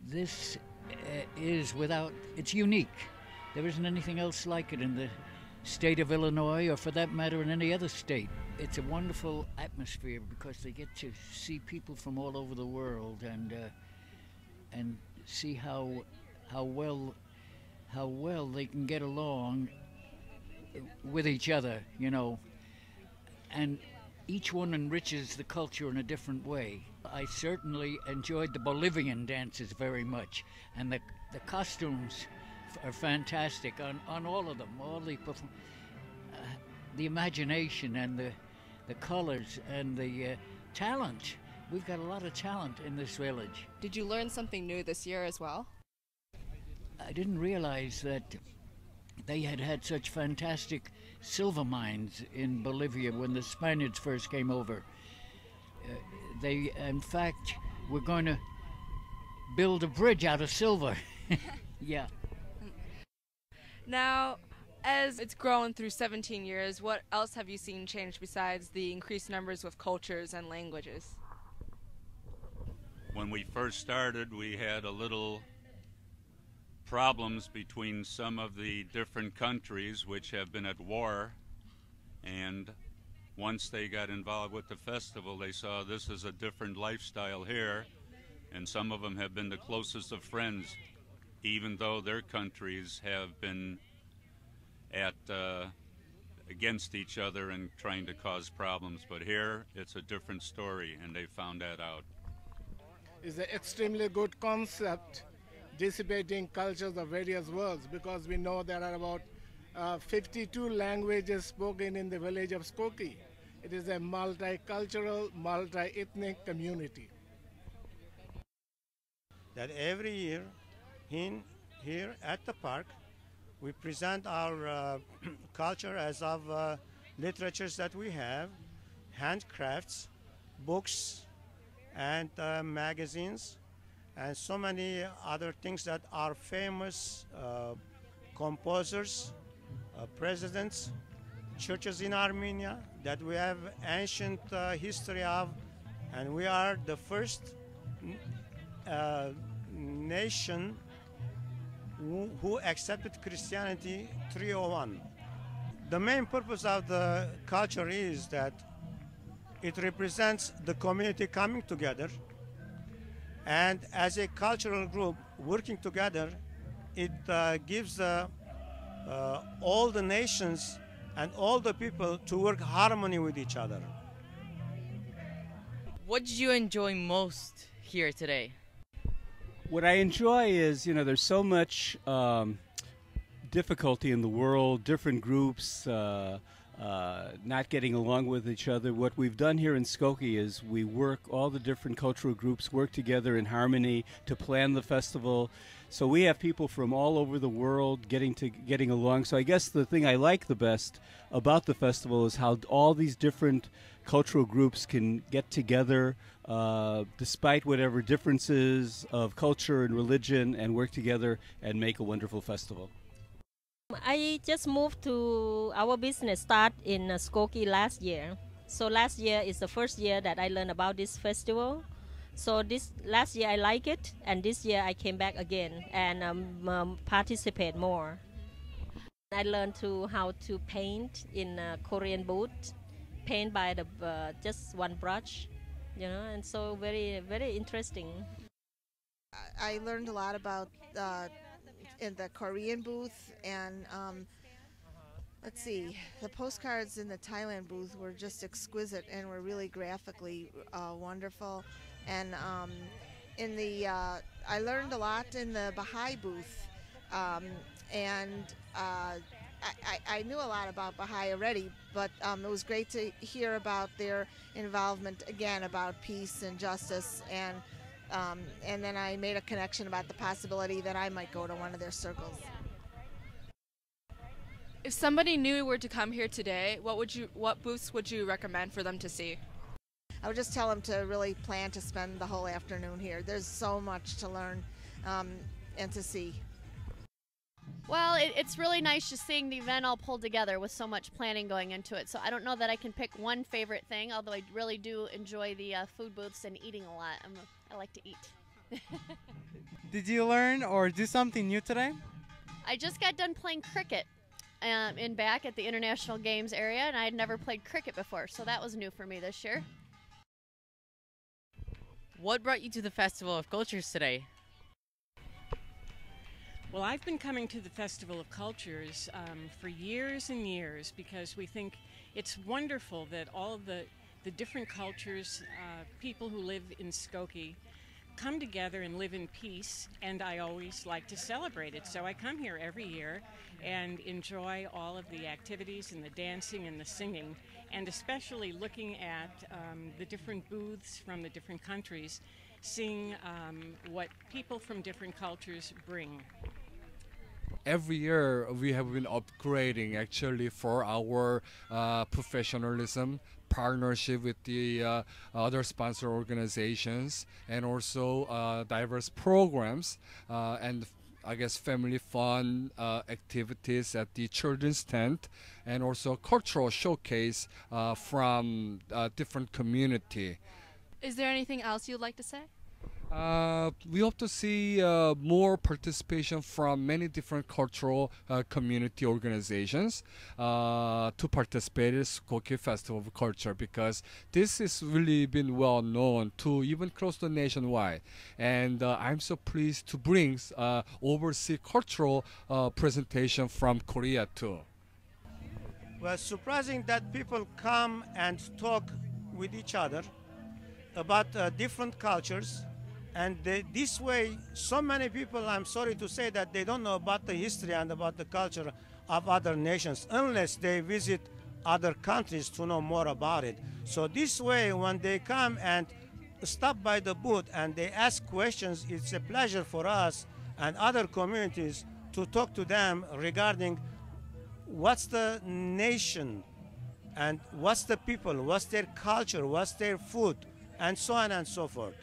This is it's unique. There isn't anything else like it in the state of Illinois, or for that matter in any other state. It's a wonderful atmosphere because they get to see people from all over the world and see how well they can get along with each other, and each one enriches the culture in a different way. I certainly enjoyed the Bolivian dances very much, and the costumes are fantastic on all of them. All the imagination and the colors and the talent. We've got a lot of talent in this village. Did you learn something new this year as well? I didn't realize that they had such fantastic silver mines in Bolivia when the Spaniards first came over. They, in fact, were going to build a bridge out of silver. Yeah. Now, as it's grown through 17 years, what else have you seen change besides the increased numbers of cultures and languages? When we first started, we had a little problems between some of the different countries which have been at war, and once they got involved with the festival, they saw this is a different lifestyle here, and some of them have been the closest of friends, even though their countries have been at against each other and trying to cause problems. But here it's a different story, and they found that out. It's an extremely good concept, dissipating cultures of various worlds, because we know there are about 52 languages spoken in the village of Skokie. It is a multicultural, multi-ethnic community. That every year here at the park, we present our culture as of literatures that we have, handcrafts, books, and magazines, and so many other things that are famous composers, presidents, churches in Armenia that we have ancient history of, and we are the first nation who accepted Christianity 301. The main purpose of the culture is that it represents the community coming together, and as a cultural group working together, it gives all the nations and all the people to work harmony with each other. What did you enjoy most here today? What I enjoy is, there's so much difficulty in the world, different groups not getting along with each other. What we've done here in Skokie is all the different cultural groups work together in harmony to plan the festival. So we have people from all over the world getting along. So I guess the thing I like the best about the festival is how all these different cultural groups can get together despite whatever differences of culture and religion, and work together and make a wonderful festival. I just moved to our business start in Skokie last year. So last year is the first year that I learned about this festival. So last year I like it, and this year I came back again and participate more. I learned how to paint in a Korean booth, paint by just one brush, and so very, very interesting. I learned a lot about in the Korean booth, and let's see, the postcards in the Thailand booth were just exquisite and were really graphically wonderful. And I learned a lot in the Baha'i booth, and I knew a lot about Baha'i already, but it was great to hear about their involvement again about peace and justice, and then I made a connection about the possibility that I might go to one of their circles. If somebody new were to come here today, what booths would you recommend for them to see? I would just tell them to really plan to spend the whole afternoon here. There's so much to learn and to see. Well, it's really nice just seeing the event all pulled together with so much planning going into it. So I don't know that I can pick one favorite thing, although I really do enjoy the food booths and eating a lot. I like to eat. Did you learn or do something new today? I just got done playing cricket in back at the International Games area, and I had never played cricket before, so that was new for me this year. What brought you to the Festival of Cultures today? Well, I've been coming to the Festival of Cultures for years and years because we think it's wonderful that all of the different cultures, people who live in Skokie, come together and live in peace, and I always like to celebrate it. So I come here every year and enjoy all of the activities and the dancing and the singing, and especially looking at the different booths from the different countries, seeing what people from different cultures bring. Every year we have been upgrading actually for our professionalism, partnership with the other sponsor organizations, and also diverse programs and I guess family fun activities at the children's tent, and also cultural showcase from different community. Is there anything else you'd like to say? We hope to see more participation from many different cultural community organizations to participate in Skokie Festival of Culture, because this has really been well known to even close to nationwide. And I'm so pleased to bring overseas cultural presentation from Korea too. Well, surprising that people come and talk with each other about different cultures. And this way, so many people, I'm sorry to say, that they don't know about the history and about the culture of other nations unless they visit other countries to know more about it. So this way, when they come and stop by the booth and they ask questions, it's a pleasure for us and other communities to talk to them regarding what's the nation and what's the people, what's their culture, what's their food, and so on and so forth.